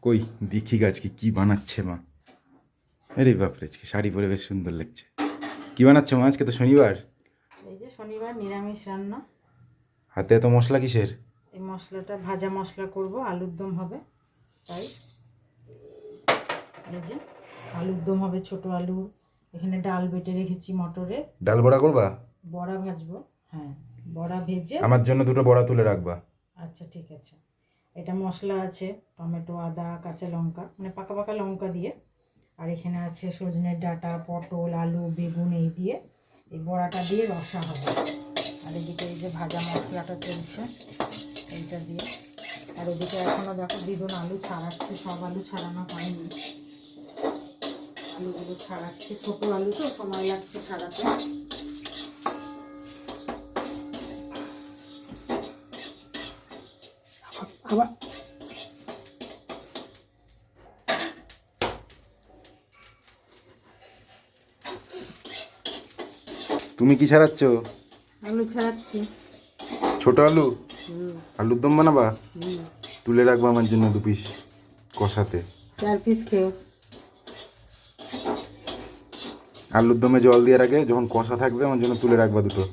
কই দেখি আজকে কি বানাচ্ছে মা। আরে বাপরে, আজকে শাড়ি পরে বেশ সুন্দর লাগছে। কি বানাচ্ছ মা? আজকে তো শনিবার। এই যে শনিবার নিরামিষ রান্না। হাতে এত মশলা কিসের? এই মশলাটা ভাজা মশলা করব, আলুর দম হবে তাই। এই যে আলুর দম হবে, ছোট আলু। এখানে ডাল বেটে রেখেছি মটরের। ডাল বড়া করবা? বড়া ভাজবো, হ্যাঁ বড়া ভেজে। আমার জন্য দুটো বড়া তুলে রাখবা। আচ্ছা ঠিক আছে। এটা মশলা আছে টমেটো, আদা, কাঁচা লঙ্কা, মানে পাকা পাকা লঙ্কা দিয়ে। আর এখানে আছে সজনের ডাঁটা, পটল, আলু, বেগুন, এই দিয়ে এই বড়াটা দিয়ে রসা হবে। আর এদিকে এই যে ভাজা মশলাটা চলছে এইটা দিয়ে। আর ওদিকে এখনও দেখো দিদুন আলু ছাড়াচ্ছে, সব আলু ছাড়ানো হয়নি, আলুগুলো ছাড়াচ্ছে। ছোটো আলু তো সময় লাগছে ছাড়াতে। আবার তুমি কি ছাড়াচ্ছ? আলু ছাড়াচ্ছি। ছোট আলু? আলুর দম বানাবা? তুলে রাখবা আমার জন্য 2 পিস কষাতে। 4 পিস খেও। আলুর দমে জল দেওয়ার আগে যখন কষা থাকবে আমার জন্য তুলে রাখবা দুটো।